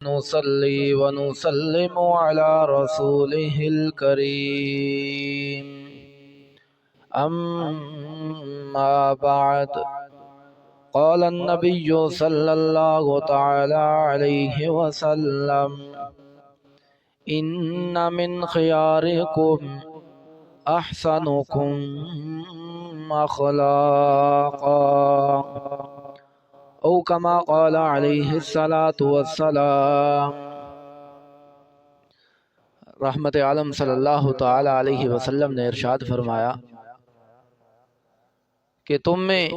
نصلي ونسلم على رسوله الكريم أما بعد قال النبي صلى الله تعالى عليه وسلم إن من خياركم أحسنكم أخلاقا او کما قال علیہ الصلاۃ والسلام۔ رحمت عالم صلی اللہ تعالی علیہ وسلم نے ارشاد فرمایا کہ تم میں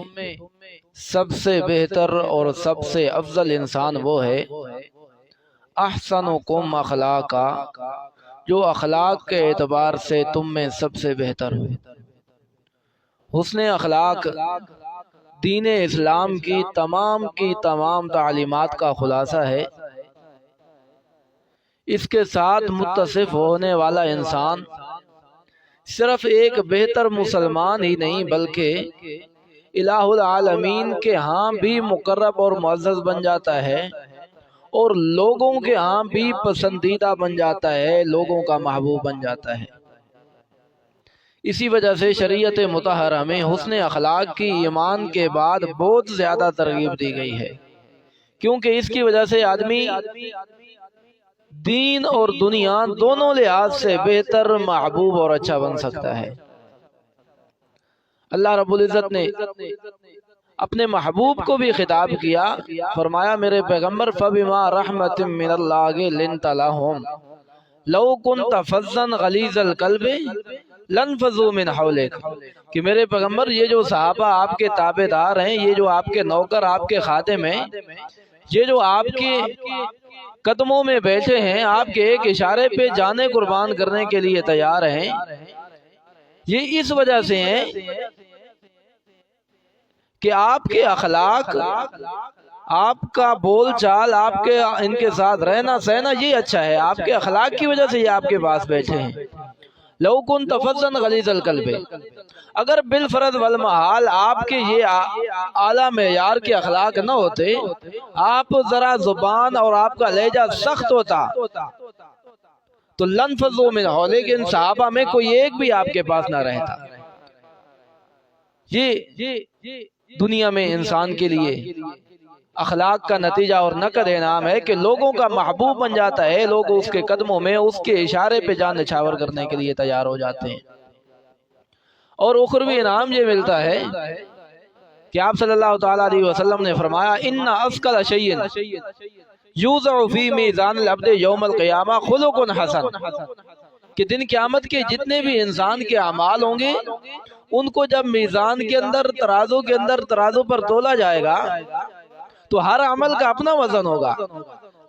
سب سے بہتر اور سب سے افضل انسان وہ ہے احسنکم اخلاقا، جو اخلاق کے اعتبار سے تم میں سب سے بہتر ہو۔ حسن اخلاق دین اسلام کی تمام تعلیمات کا خلاصہ ہے۔ اس کے ساتھ متصف ہونے والا انسان صرف ایک بہتر مسلمان ہی نہیں بلکہ الہ العالمین کے ہاں بھی مقرب اور معزز بن جاتا ہے اور لوگوں کے ہاں بھی پسندیدہ بن جاتا ہے، لوگوں کا محبوب بن جاتا ہے۔ اسی وجہ سے شریعت مطہرہ میں حسن اخلاق کی ایمان کے بعد بہت زیادہ ترغیب دی گئی ہے، کیونکہ اس کی وجہ سے آدمی دین اور دنیا دونوں لحاظ سے بہتر، محبوب اور اچھا بن سکتا ہے۔ اللہ رب العزت نے اپنے محبوب کو بھی خطاب کیا، فرمایا میرے پیغمبر فَبِمَا رَحْمَةٍ مِّنَ اللَّهِ لِنْتَ لَهُمْ لَوْ كُنْتَ فَظًّا غَلِيظَ الْقَلْبِ لَانفَضُّوا مِنْ حَوْلِكَ کہ میرے پیغمبر یہ جو صحابہ آپ کے تابع دار ہیں، یہ جو آپ کے نوکر، آپ کے خادم ہیں، یہ جو آپ کے قدموں میں بیٹھے ہیں، آپ کے ایک اشارے پہ جانیں قربان کرنے کے لیے تیار ہیں، یہ اس وجہ سے ہیں کہ آپ کے اخلاق، آپ کا بول چال، آپ کے ان کے ساتھ رہنا سہنا یہ اچھا ہے، آپ کے اخلاق کی وجہ سے یہ آپ کے پاس بیٹھے ہیں۔ لو كنت فظا غلیظ القلب، اگر بالفرض والمحال آپ کے یہ اعلیٰ معیار کے اخلاق نہ ہوتے، آپ ذرا زبان اور آپ کا لہجہ سخت ہوتا تو لانفضوا من حولک، ان صحابہ میں کوئی ایک بھی آپ کے پاس نہ رہتا۔ یہ دنیا میں انسان کے لیے اخلاق کا نتیجہ اور نقد انعام ہے کہ لوگوں کا محبوب بن جاتا ہے، لوگ اس کے قدموں میں اس کے اشارے پہ جان نچھاور کرنے کے لیے تیار ہو جاتے ہیں۔ اور اخروی انعام یہ ملتا ہے کہ آپ صلی اللہ تعالیٰ علیہ وسلم نے فرمایا ان اثقل شیء یوضع فی میزان العبد یوم القیامہ خلق حسن، کہ دن قیامت کے جتنے بھی انسان کے اعمال ہوں گے ان کو جب میزان کے اندر، ترازو پر تولا جائے گا تو ہر عمل کا اپنا وزن ہوگا،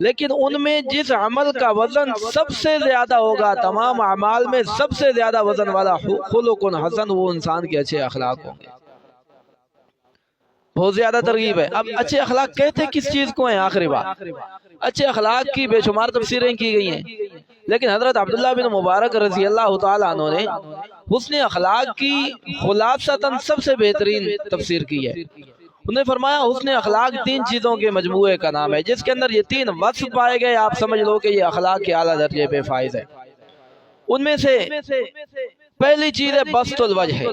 لیکن ان میں جس عمل کا وزن سب سے زیادہ ہوگا، تمام اعمال میں سب سے زیادہ وزن والا خلق حسن، وہ انسان کے اچھے اخلاق ہوں گے۔ بہت زیادہ ترغیب ہے۔ اب اچھے اخلاق کہتے کس چیز کو ہیں؟ آخری بات، اچھے اخلاق کی بے شمار تفسیریں کی گئی ہیں، لیکن حضرت عبداللہ بن مبارک رضی اللہ تعالیٰ عنہ نے حسن اخلاق کی خلاصتاً سب سے بہترین تفسیر کی ہے۔ انہوں نے فرمایا حسن اخلاق تین چیزوں کے مجموعے کا نام ہے، جس کے اندر یہ تین وصف پائے گئے، آپ سمجھ لو کہ یہ اخلاق کے اعلیٰ درجے پہ فائز ہے۔ ان میں سے پہلی چیز ہے بسط الوجہ،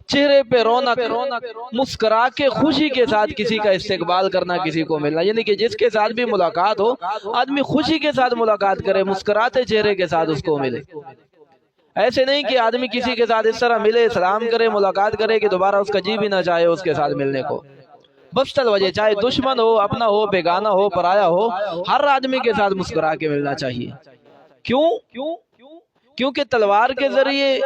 چہرے پہ رونق، مسکرا کے خوشی کے ساتھ کسی کا استقبال کرنا، کسی کو ملنا، یعنی کہ جس کے ساتھ بھی ملاقات ہو آدمی خوشی کے ساتھ ملاقات کرے، مسکراتے چہرے کے ساتھ اس کو ملے۔ ایسے نہیں کہ آدمی کسی کے ساتھ اس طرح ملے، سلام کرے، ملاقات کرے کہ دوبارہ اس کا جی بھی نہ چاہے اس کے ساتھ ملنے کو۔ بسط الوجہ، چاہے دشمن ہو، اپنا ہو، بیگانہ ہو، پرایا ہو، ہر آدمی کے ساتھ مسکرا کے ملنا چاہیے۔ کیونکہ تلوار کے ذریعے،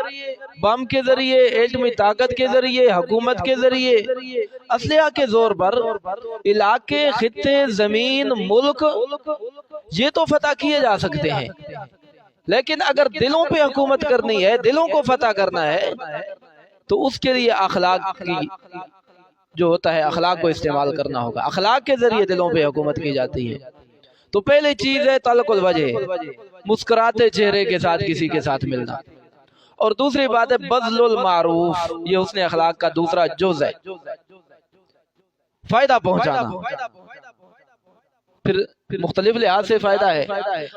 بم کے ذریعے، ایٹمی طاقت کے ذریعے، حکومت کے ذریعے، اسلحہ کے زور پر علاقے، خطے، زمین، ملک یہ تو فتح کیے جا سکتے ہیں، لیکن اگر دلوں پہ حکومت کرنی ہے، دلوں کو فتح کرنا ہے تو اس کے لیے اخلاق کی جو ہوتا ہے، اخلاق کو استعمال کرنا ہوگا۔ اخلاق کے ذریعے دلوں پہ حکومت کی جاتی ہے۔ تو پہلی چیز ہے طلق الوجہ، مسکراتے چہرے کے ساتھ کسی کے ساتھ ملنا، اور دوسری بات ہے بذل المعروف، یہ حسن اخلاق کا دوسرا جز ہے، فائدہ پہنچانا۔ پھر مختلف لحاظ سے فائدہ ہے۔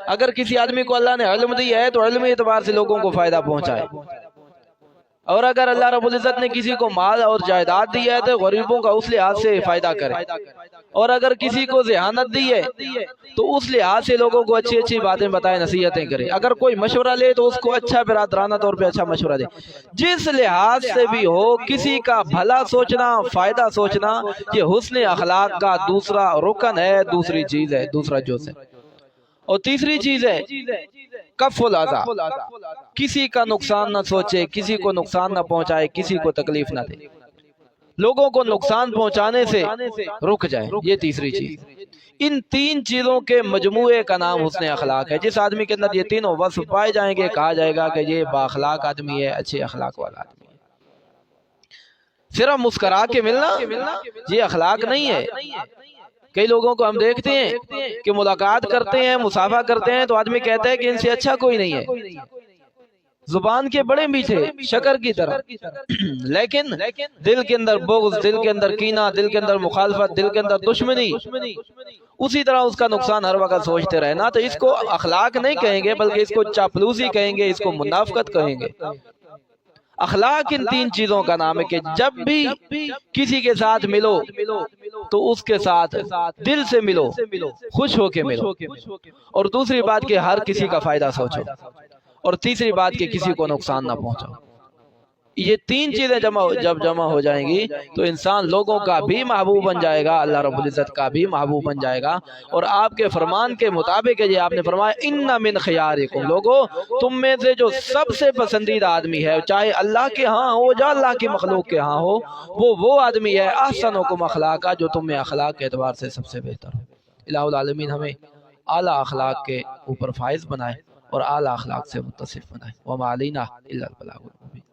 اگر کسی آدمی کو اللہ نے علم دیا ہے تو علمی اعتبار سے لوگوں کو فائدہ پہنچائے، اور اگر اللہ رب العزت نے کسی کو مال اور جائیداد دیا ہے تو غریبوں کا اس لحاظ سے فائدہ کرے، اور اگر کسی کو ذہانت دی ہے تو اس لحاظ سے لوگوں کو اچھی اچھی باتیں بتائے، نصیحتیں کرے۔ اگر کوئی مشورہ لے تو اس کو اچھا برادرانہ طور پہ اچھا مشورہ دے۔ جس لحاظ سے بھی ہو، کسی کا بھلا سوچنا، فائدہ سوچنا، یہ حسن اخلاق کا دوسرا رکن ہے، دوسری چیز ہے، دوسرا جز ہے۔ اور تیسری چیز ہے کف الاذی، کسی کا نقصان نہ سوچے، کسی کو نقصان نہ پہنچائے، کسی کو تکلیف نہ دے، لوگوں کو نقصان پہنچانے سے رک جائے، یہ تیسری چیز۔ ان تین چیزوں کے مجموعے کا نام حسن اخلاق ہے۔ جس آدمی کے اندر یہ تینوں وصف پائے جائیں گے، کہا جائے گا کہ یہ با اخلاق آدمی ہے، اچھے اخلاق والا آدمی ہے۔ صرف مسکرا کے ملنا یہ اخلاق نہیں ہے۔ کئی لوگوں کو ہم دیکھتے ہیں کہ ملاقات کرتے ہیں، مصافحہ کرتے ہیں تو آدمی کہتا ہے کہ ان سے اچھا کوئی نہیں ہے، زبان کے بڑے میٹھے، شکر کی طرح، لیکن دل کے اندر بغض، دل کے اندر کینہ، دل کے اندر مخالفت، دل کے اندر دشمنی، اسی طرح اس کا نقصان ہر وقت سوچتے رہنا۔ تو اس کو اخلاق نہیں کہیں گے، بلکہ اس کو چاپلوسی کہیں گے، اس کو منافقت کہیں گے۔ اخلاق ان تین چیزوں کا نام ہے کہ جب بھی کسی کے ساتھ ملو تو اس کے ساتھ دل سے ملو، خوش ہو کے ملو، اور دوسری بات کہ ہر کسی کا فائدہ سوچو، اور تیسری بات کہ کسی کو نقصان نہ پہنچاؤ۔ یہ تین چیزیں جب جمع ہو جائیں گی تو انسان لوگوں کا بھی محبوب بن جائے گا، اللہ رب العزت کا بھی محبوب بن جائے گا۔ اور آپ کے فرمان کے مطابق یہ آپ نے فرمایا ان من خیارکم، لوگوں تم میں سے جو سب سے پسندیدہ آدمی ہے، چاہے اللہ کے ہاں ہو یا اللہ کی مخلوق کے ہاں ہو، وہ آدمی ہے احسنکم اخلاقا، جو تم میں اخلاق کے اعتبار سے سب سے بہتر ہو۔ الہ العالمین ہمیں اعلیٰ اخلاق کے اوپر فائز بنائے اور اعلیٰ اخلاق سے متصف بنائے۔ وما علینا الا البلاغ المبین۔